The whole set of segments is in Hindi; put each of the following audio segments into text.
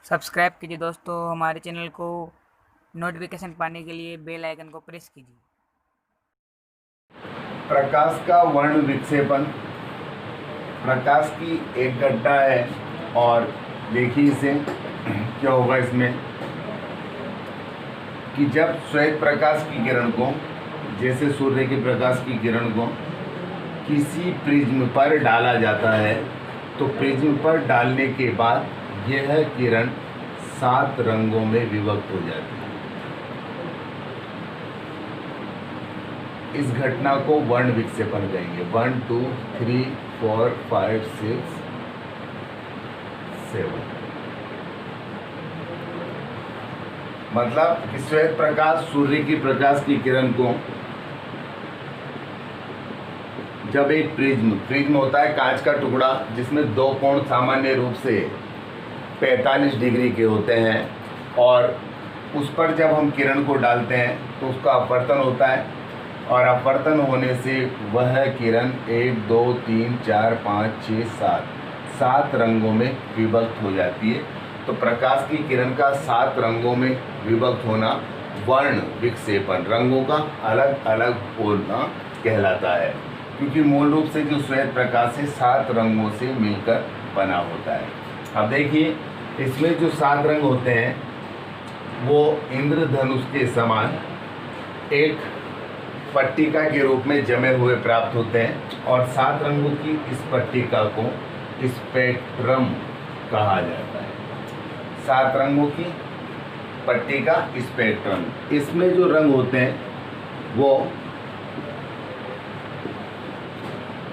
सब्सक्राइब कीजिए दोस्तों हमारे चैनल को। नोटिफिकेशन पाने के लिए बेल आइकन को प्रेस कीजिए। प्रकाश का वर्ण विक्षेपण। प्रकाश की एक घटना है और देखिए इसे क्या होगा इसमें कि जब श्वेत प्रकाश की किरण को, जैसे सूर्य के प्रकाश की किरण को किसी प्रिज्म पर डाला जाता है तो प्रिज्म पर डालने के बाद यह किरण 7 रंगों में विभक्त हो जाती है। इस घटना को वर्ण विक्षेपण कहेंगे। 1 2 3 4 5 6 7। मतलब कि श्वेत प्रकाश सूर्य की प्रकाश की किरण को जब एक प्रिज्म होता है कांच का टुकड़ा जिसमें 2 कोण सामान्य रूप से 45 डिग्री के होते हैं, और उस पर जब हम किरण को डालते हैं तो उसका अपवर्तन होता है, और अपवर्तन होने से वह किरण 1 2 3 4 5 6 7 रंगों में विभक्त हो जाती है। तो प्रकाश की किरण का 7 रंगों में विभक्त होना वर्ण विक्षेपण, रंगों का अलग अलग होना कहलाता है, क्योंकि मूल रूप से जो श्वेत प्रकाश है 7 रंगों से मिलकर बना होता है। अब देखिए इसमें जो 7 रंग होते हैं वो इंद्रधनुष के समान एक पट्टिका के रूप में जमे हुए प्राप्त होते हैं, और 7 रंगों की इस पट्टिका को स्पेक्ट्रम कहा जाता है। 7 रंगों की पट्टिका स्पेक्ट्रम। इसमें जो रंग होते हैं वो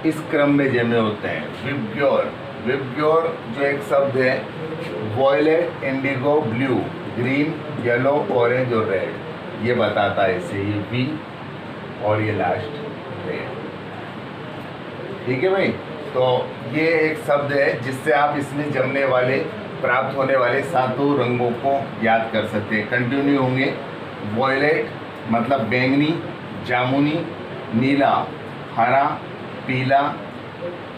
इस क्रम में जमे होते हैं। विबग्योर जो एक शब्द है, violet, indigo, blue, green, yellow, orange और रेड, ये बताता है इसे, ये वी और ये लास्ट रेड। ठीक है भाई, तो ये एक शब्द है जिससे आप इसमें जमने वाले, प्राप्त होने वाले 7 रंगों को याद कर सकते हैं। कंटिन्यू होंगे। वॉयलेट मतलब बैंगनी, जामुनी, नीला, हरा, पीला,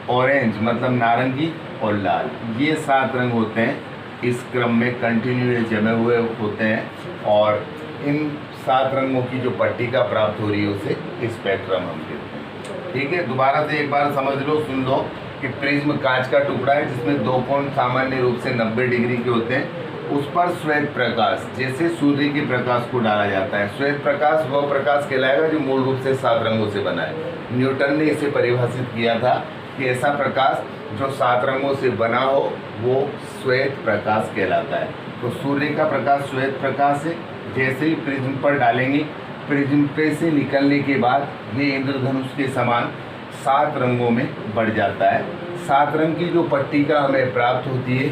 ऑरेंज मतलब नारंगी और लाल, ये 7 रंग होते हैं। इस क्रम में कंटिन्यू जमे हुए होते हैं, और इन 7 रंगों की जो पट्टिका प्राप्त हो रही है उसे स्पेक्ट्रम हम कहते हैं। ठीक है, दोबारा से एक बार समझ लो, सुन लो कि प्रिज्म कांच का टुकड़ा है जिसमें 2 कोण सामान्य रूप से 90 डिग्री के होते हैं। उस पर श्वेत प्रकाश, जैसे सूर्य के प्रकाश को डाला जाता है। श्वेत प्रकाश वह प्रकाश कहलाएगा जो मूल रूप से 7 रंगों से बना है। न्यूटन ने इसे परिभाषित किया था कि ऐसा प्रकाश जो 7 रंगों से बना हो वो श्वेत प्रकाश कहलाता है। तो सूर्य का प्रकाश श्वेत प्रकाश है। जैसे ही प्रिज्म पर डालेंगे, प्रिज्म पे से निकलने के बाद ये इंद्रधनुष के समान 7 रंगों में बढ़ जाता है। 7 रंग की जो पट्टिका हमें प्राप्त होती है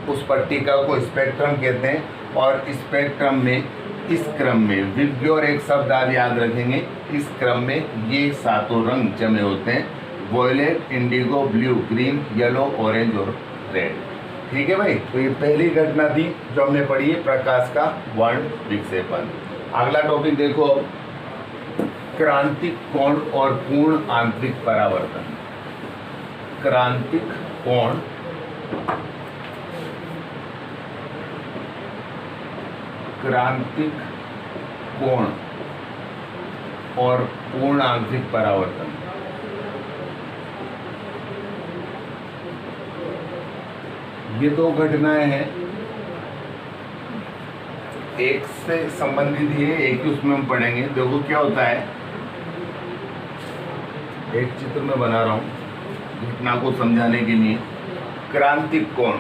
उस पट्टिका को स्पेक्ट्रम कहते हैं, और स्पेक्ट्रम में इस क्रम में विबग्योर एक शब्द आप याद रखेंगे। इस क्रम में ये 7 रंग जमे होते हैं, violet, indigo, blue, green, yellow, orange और रेड। ठीक है भाई, तो ये पहली घटना थी जो हमने पढ़ी है, प्रकाश का वर्ण विक्षेपण। अगला टॉपिक देखो, क्रांतिक कोण और पूर्ण आंतरिक परावर्तन। क्रांतिक कोण और पूर्ण आंतरिक परावर्तन। ये 2 घटनाएं हैं, एक से संबंधित ही है, एक ही उसमें हम पढ़ेंगे। देखो क्या होता है, एक चित्र में बना रहा हूं घटना को समझाने के लिए। क्रांतिक कोण,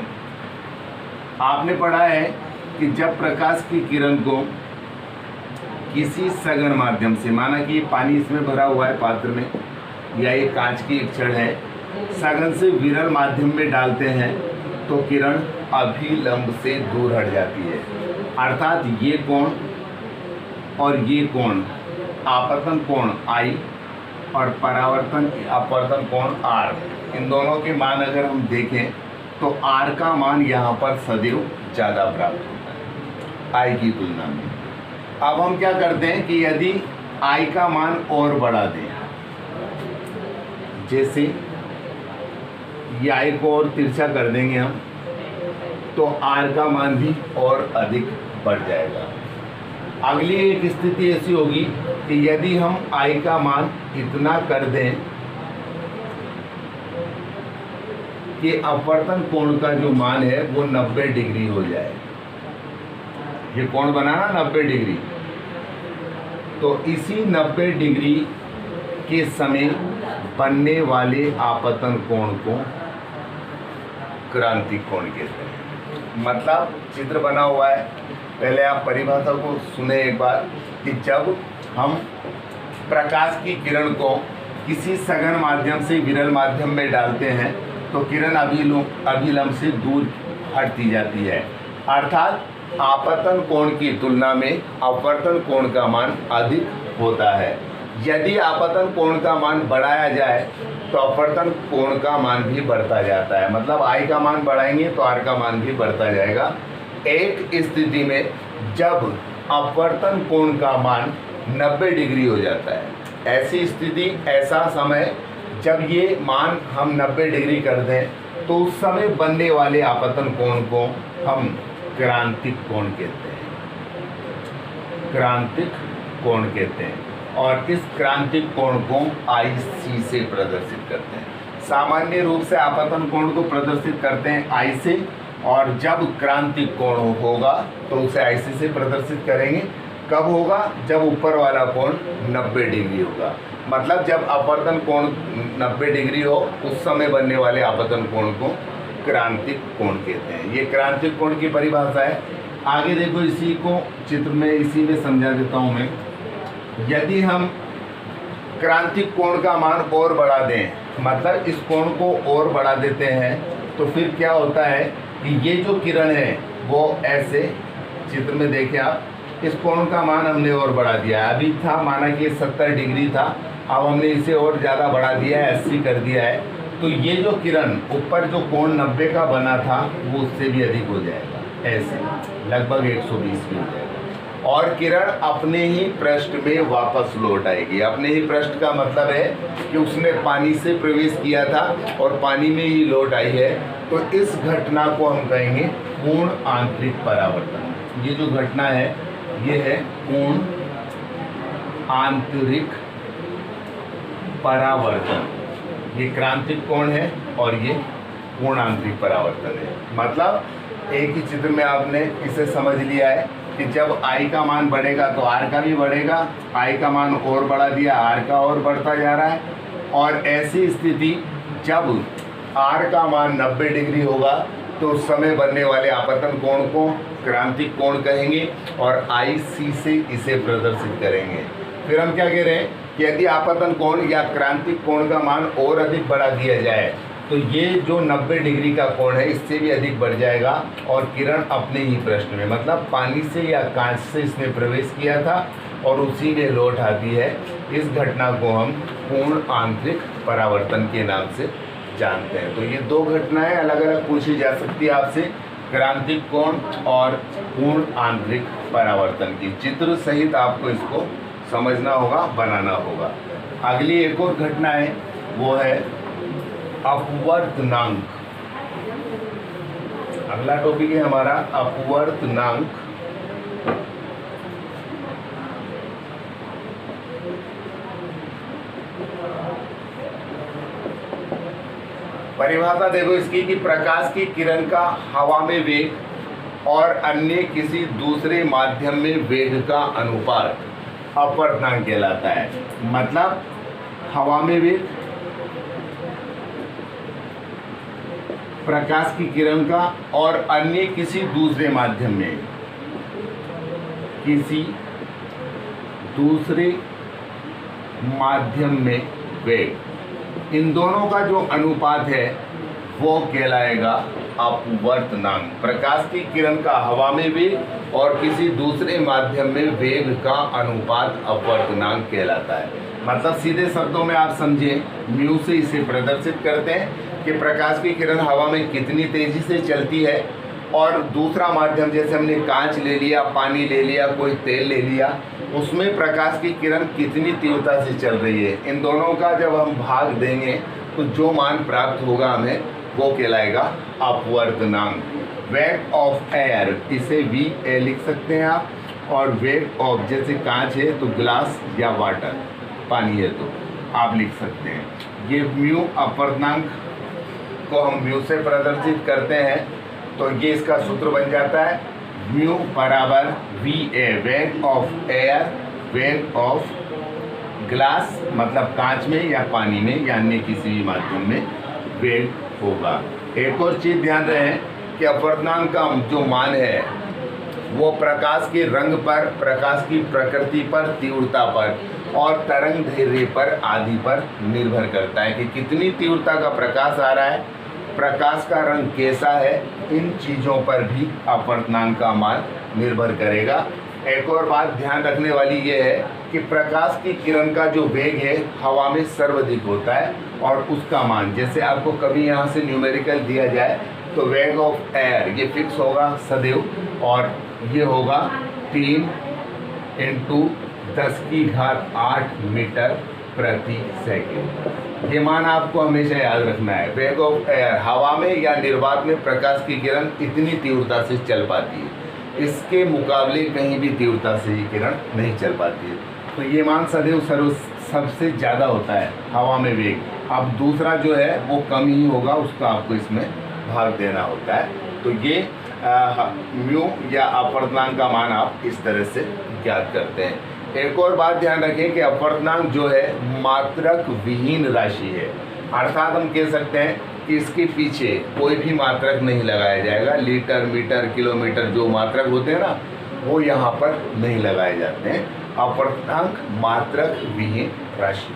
आपने पढ़ा है कि जब प्रकाश की किरण को किसी सघन माध्यम से, माना कि ये पानी इसमें भरा हुआ है पात्र में, या ये कांच की एक छड़ है, सघन से विरल माध्यम में डालते हैं तो किरण अभिलंब से दूर हट जाती है। अर्थात ये कोण और ये कोण, आपतन कोण I और परावर्तन अपवर्तन कोण R, इन दोनों के मान अगर हम देखें तो R का मान यहाँ पर सदैव ज़्यादा प्राप्त होता है I की तुलना में। अब हम क्या करते हैं कि यदि I का मान और बढ़ा दें, जैसे ये I को और तिरछा कर देंगे हम, तो R का मान भी और अधिक बढ़ जाएगा। अगली एक स्थिति ऐसी होगी कि यदि हम I का मान इतना कर दें कि अपवर्तन कोण का जो मान है वो 90 डिग्री हो जाए। ये कोण बनाना 90 डिग्री, तो इसी 90 डिग्री के समय बनने वाले आपतन कोण को क्रांतिक कोण कहते हैं। मतलब चित्र बना हुआ है, पहले आप परिभाषा को सुने एक बार कि जब हम प्रकाश की किरण को किसी सघन माध्यम से विरल माध्यम में डालते हैं तो किरण अभिलंब से दूर हटती जाती है, अर्थात आपतन कोण की तुलना में अपवर्तन कोण का मान अधिक होता है। यदि आपतन कोण का मान बढ़ाया जाए तो अपवर्तन कोण का मान भी बढ़ता जाता है। मतलब I का मान बढ़ाएंगे तो R का मान भी बढ़ता जाएगा। एक स्थिति में जब अपवर्तन कोण का मान 90 डिग्री हो जाता है, ऐसी स्थिति, ऐसा समय जब ये मान हम 90 डिग्री कर दें तो उस समय बनने वाले आपतन कोण को हम क्रांतिक कोण कहते हैं। क्रांतिक कोण कहते हैं और इस क्रांतिक कोण को IC से प्रदर्शित करते हैं। सामान्य रूप से आपतन कोण को प्रदर्शित करते हैं I से, और जब क्रांतिक कोण होगा तो उसे IC से प्रदर्शित करेंगे। कब होगा? जब ऊपर वाला कोण 90 डिग्री होगा। मतलब जब अपवर्तन कोण 90 डिग्री हो उस समय बनने वाले आपतन कोण को क्रांतिक कोण कहते हैं। ये क्रांतिक कोण की परिभाषा है। आगे देखो, इसी को चित्र में इसी में समझा देता हूँ मैं। यदि हम क्रांतिक कोण का मान और बढ़ा दें, मतलब इस कोण को और बढ़ा देते हैं, तो फिर क्या होता है कि ये जो किरण है वो ऐसे, चित्र में देखें आप, इस कोण का मान हमने और बढ़ा दिया है। अभी था माना कि 70 डिग्री था, अब हमने इसे और ज़्यादा बढ़ा दिया है, 80 कर दिया है। तो ये जो किरण ऊपर जो कोण 90 का बना था वो उससे भी अधिक हो जाएगा, ऐसे लगभग 120 भी हो जाएगा, और किरण अपने ही पृष्ठ में वापस लौट आएगी। अपने ही पृष्ठ का मतलब है कि उसने पानी से प्रवेश किया था और पानी में ही लौट आई है। तो इस घटना को हम कहेंगे पूर्ण आंतरिक परावर्तन। ये जो घटना है ये है पूर्ण आंतरिक परावर्तन। ये क्रांतिक कोण है और ये पूर्ण आंतरिक परावर्तन है। मतलब एक ही चित्र में आपने इसे समझ लिया है कि जब I का मान बढ़ेगा तो R का भी बढ़ेगा। I का मान और बढ़ा दिया, R का और बढ़ता जा रहा है। और ऐसी स्थिति जब R का मान 90 डिग्री होगा तो उस समय बनने वाले आपतन कोण को क्रांतिक कोण कहेंगे और IC से इसे प्रदर्शित करेंगे। फिर हम क्या कह रहे हैं कि यदि आपतन कोण या क्रांतिक कोण का मान और अधिक बढ़ा दिया जाए तो ये जो 90 डिग्री का कोण है इससे भी अधिक बढ़ जाएगा और किरण अपने ही पृष्ठ में, मतलब पानी से या कांच से इसने प्रवेश किया था और उसी में लौट आती है। इस घटना को हम पूर्ण आंतरिक परावर्तन के नाम से जानते हैं। तो ये दो घटनाएं अलग अलग पूछी जा सकती है आपसे, क्रांतिक कोण और पूर्ण आंतरिक परावर्तन की। चित्र सहित आपको इसको समझना होगा, बनाना होगा। अगली एक और घटना है वो है अपवर्तनांक। अगला टॉपिक है हमारा अपवर्तनांक। परिभाषा देखो इसकी कि प्रकाश की किरण का हवा में वेग और अन्य किसी दूसरे माध्यम में वेग का अनुपात अपवर्तनांक कहलाता है। मतलब हवा में वेग, प्रकाश की किरण का और अन्य किसी दूसरे माध्यम में, किसी दूसरे माध्यम में वेग, इन दोनों का जो अनुपात है वो कहलाएगा अपवर्तनांक। प्रकाश की किरण का हवा में वेग और किसी दूसरे माध्यम में वेग का अनुपात अपवर्तनांक कहलाता है। मतलब सीधे शब्दों में आप समझें, म्यू से इसे प्रदर्शित करते हैं कि प्रकाश की किरण हवा में कितनी तेजी से चलती है और दूसरा माध्यम जैसे हमने कांच ले लिया, पानी ले लिया, कोई तेल ले लिया, उसमें प्रकाश की किरण कितनी तीव्रता से चल रही है। इन दोनों का जब हम भाग देंगे तो जो मान प्राप्त होगा हमें वो कहलाएगा अपवर्तनांक। वेग ऑफ एयर, इसे VA लिख सकते हैं आप, और वेग ऑफ, जैसे कांच है तो ग्लास या वाटर, पानी है तो आप लिख सकते हैं। ये म्यू अपर्णांक को हम म्यू से प्रदर्शित करते हैं, तो ये इसका सूत्र बन जाता है म्यू बराबर VA, वेग ऑफ एयर, वेग ऑफ ग्लास मतलब कांच में या पानी में या अन्य किसी भी माध्यम में वेग होगा। एक और चीज़ ध्यान रहे कि अपवर्तनांक का जो मान है वो प्रकाश के रंग पर, प्रकाश की प्रकृति पर, तीव्रता पर और तरंग दैर्ध्य पर आदि पर निर्भर करता है कि कितनी तीव्रता का प्रकाश आ रहा है, प्रकाश का रंग कैसा है, इन चीज़ों पर भी अपवर्तनांक का मान निर्भर करेगा। एक और बात ध्यान रखने वाली ये है कि प्रकाश की किरण का जो वेग है हवा में सर्वाधिक होता है, और उसका मान, जैसे आपको कभी यहाँ से न्यूमेरिकल दिया जाए तो वेग ऑफ एयर ये फिक्स होगा सदैव, और ये होगा 3 × 10⁸ मीटर प्रति सेकेंड। ये मान आपको हमेशा याद रखना है। वेग ऑफ एयर, हवा में या निर्वात में प्रकाश की किरण इतनी तीव्रता से चल पाती है, इसके मुकाबले कहीं भी तीव्रता से ये किरण नहीं चल पाती है, तो ये मान सदैव सबसे ज़्यादा होता है हवा में वेग। अब दूसरा जो है वो कम ही होगा, उसका आपको इसमें भाग देना होता है। तो ये म्यू या अपवर्तनांक का मान आप इस तरह से ज्ञात करते हैं। एक और बात ध्यान रखें कि अपवर्तनांक जो है मात्रक विहीन राशि है, अर्थात हम कह सकते हैं कि इसके पीछे कोई भी मात्रक नहीं लगाया जाएगा। लीटर, मीटर, किलोमीटर जो मात्रक होते हैं ना, वो यहाँ पर नहीं लगाए जाते हैं। अपवर्तनांक मात्रक विहीन राशि,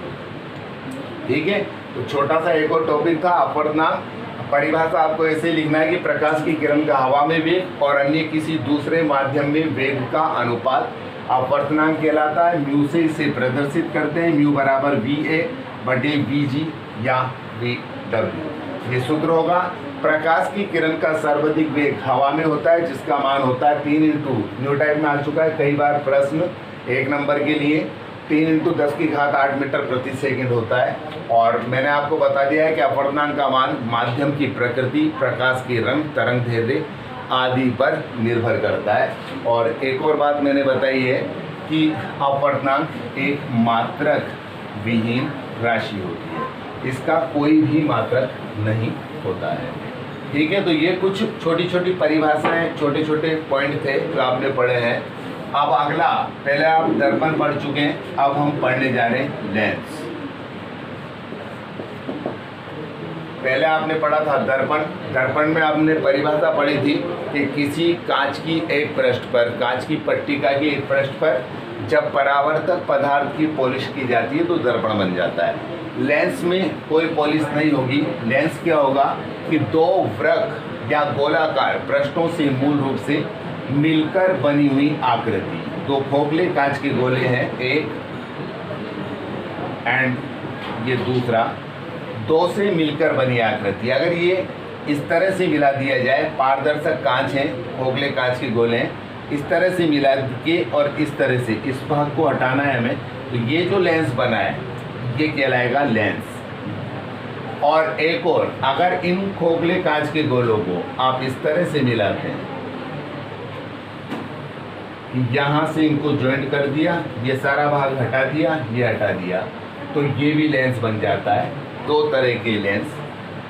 ठीक है। तो छोटा सा एक और टॉपिक था अपवर्तनांक। परिभाषा आपको ऐसे लिखना है कि प्रकाश की किरण का हवा में वेग और अन्य किसी दूसरे माध्यम में वेग का अनुपात अपवर्तनांक कहलाता है। म्यू से इसे प्रदर्शित करते हैं, म्यू बराबर VA/VG या VW। ये सूत्र होगा। प्रकाश की किरण का सर्वाधिक वेग हवा में होता है, जिसका मान होता है 3 न्यू टाइप में आ चुका है कई बार प्रश्न 1 नंबर के लिए, 3 × 10⁸ मीटर प्रति सेकंड होता है। और मैंने आपको बता दिया है कि अपवर्तनांक का मान माध्यम की प्रकृति, प्रकाश की रंग, तरंग दैर्ध्य आदि पर निर्भर करता है। और एक और बात मैंने बताई है कि अपवर्तनांक एक मात्रक विहीन राशि होती है, इसका कोई भी मात्रक नहीं होता है, ठीक है। तो ये कुछ छोटी छोटी परिभाषाएं, छोटे छोटे पॉइंट थे जो आपने पढ़े हैं। अब अगला, पहले आप दर्पण पढ़ चुके हैं, अब हम पढ़ने जा रहे हैं लेंस। पहले आपने पढ़ा था दर्पण। दर्पण में आपने परिभाषा पढ़ी थी कि किसी कांच की एक पृष्ठ पर, कांच की पट्टिका की एक पृष्ठ पर जब परावर्तक पदार्थ की पॉलिश की जाती है तो दर्पण बन जाता है। लेंस में कोई पॉलिश नहीं होगी। लेंस क्या होगा कि 2 वृत्त या गोलाकार पृष्ठों से मूल रूप से मिलकर बनी हुई आकृति, 2 खोखले कांच के गोले हैं, एक एंड ये दूसरा, 2 से मिलकर बनी आकृति। अगर ये इस तरह से मिला दिया जाए, पारदर्शक कांच है, खोखले कांच के गोले हैं, इस तरह से मिला के और इस तरह से इस भाग को हटाना है हमें, तो ये जो लेंस बना है ये कहलाएगा लेंस। और एक और, अगर इन खोखले कांच के गोलों को आप इस तरह से मिलाते हैं, यहाँ से इनको ज्वाइंट कर दिया, ये सारा भाग हटा दिया, ये हटा दिया, तो ये भी लेंस बन जाता है। 2 तरह के लेंस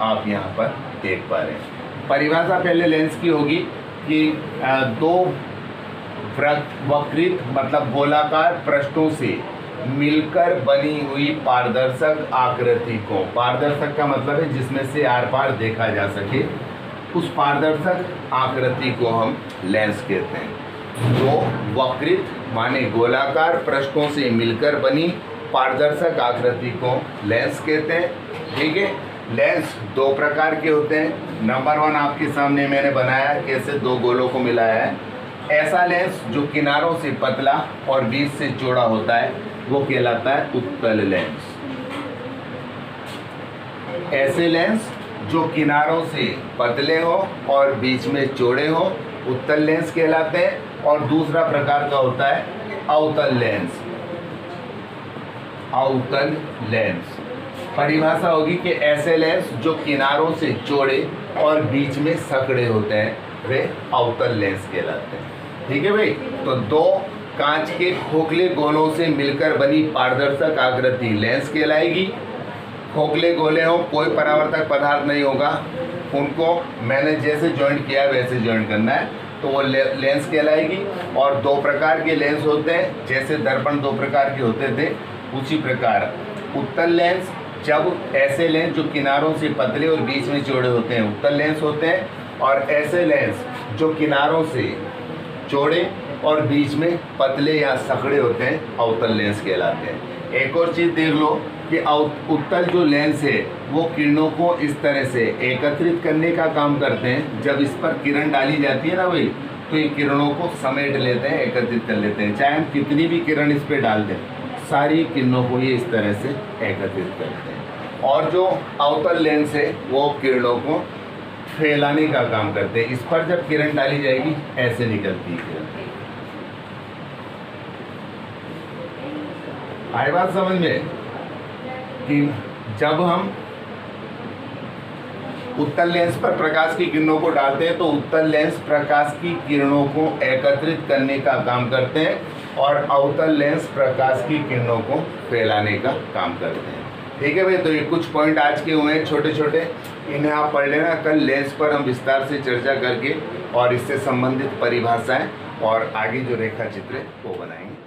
आप यहाँ पर देख पा रहे हैं। परिभाषा पहले लेंस की होगी कि 2 वक्रित मतलब गोलाकार पृष्ठों से मिलकर बनी हुई पारदर्शक आकृति को, पारदर्शक का मतलब है जिसमें से आर पार देखा जा सके, उस पारदर्शक आकृति को हम लेंस कहते हैं। 2 वक्रित माने गोलाकार पृष्ठों से मिलकर बनी पारदर्शक आकृति को लेंस कहते हैं, ठीक है। लेंस 2 प्रकार के होते हैं। नंबर 1 आपके सामने मैंने बनाया कैसे 2 गोलों को मिलाया है। ऐसा लेंस जो किनारों से पतला और बीच से चौड़ा होता है वो कहलाता है उत्तल लेंस। ऐसे लेंस जो किनारों से पतले हो और बीच में चौड़े हो उत्तल लेंस कहलाते हैं। और दूसरा प्रकार का होता है अवतल लेंस। अवतल लेंस परिभाषा होगी कि ऐसे लेंस जो किनारों से चौड़े और बीच में सकड़े होते हैं, वे अवतल लेंस कहलाते हैं। ठीक है भाई। तो दो कांच के खोखले गोलों से मिलकर बनी पारदर्शक आकृति लेंस कहलाएगी। खोखले गोले हो, कोई परावर्तक पदार्थ नहीं होगा, उनको मैंने जैसे जॉइंट किया वैसे जॉइंट करना है, तो वो लेंस कहलाएगी। और दो प्रकार के लेंस होते हैं, जैसे दर्पण दो प्रकार के होते थे, उसी प्रकार उत्तल लेंस, जब ऐसे लेंस जो किनारों से पतले और बीच में चौड़े होते हैं उत्तल लेंस होते हैं, और ऐसे लेंस जो किनारों से चौड़े और बीच में पतले या सकड़े होते हैं अवतल लेंस कहलाते हैं। एक और चीज़ देख लो कि उत्तल जो लेंस है वो किरणों को इस तरह से एकत्रित करने का काम करते हैं। जब इस पर किरण डाली जाती है ना भाई, तो ये किरणों को समेट लेते हैं, एकत्रित कर लेते हैं। चाहे हम कितनी भी किरण इस पर डाल दें, सारी किरणों को ये इस तरह से एकत्रित करते हैं। और जो अवतल लेंस है वो किरणों को फैलाने का काम करते हैं। इस पर जब किरण डाली जाएगी ऐसे निकलती है किरण। आई बात समझ में कि जब हम उत्तल लेंस पर प्रकाश की किरणों को डालते हैं तो उत्तल लेंस प्रकाश की किरणों को एकत्रित करने का काम करते हैं और अवतल लेंस प्रकाश की किरणों को फैलाने का काम करते हैं। ठीक है भाई। तो ये कुछ पॉइंट आज के हुए हैं छोटे छोटे, इन्हें आप पढ़ लेना। कल लेंस पर हम विस्तार से चर्चा करके और इससे संबंधित परिभाषाएं और आगे जो रेखा चित्र है वो बनाएंगे।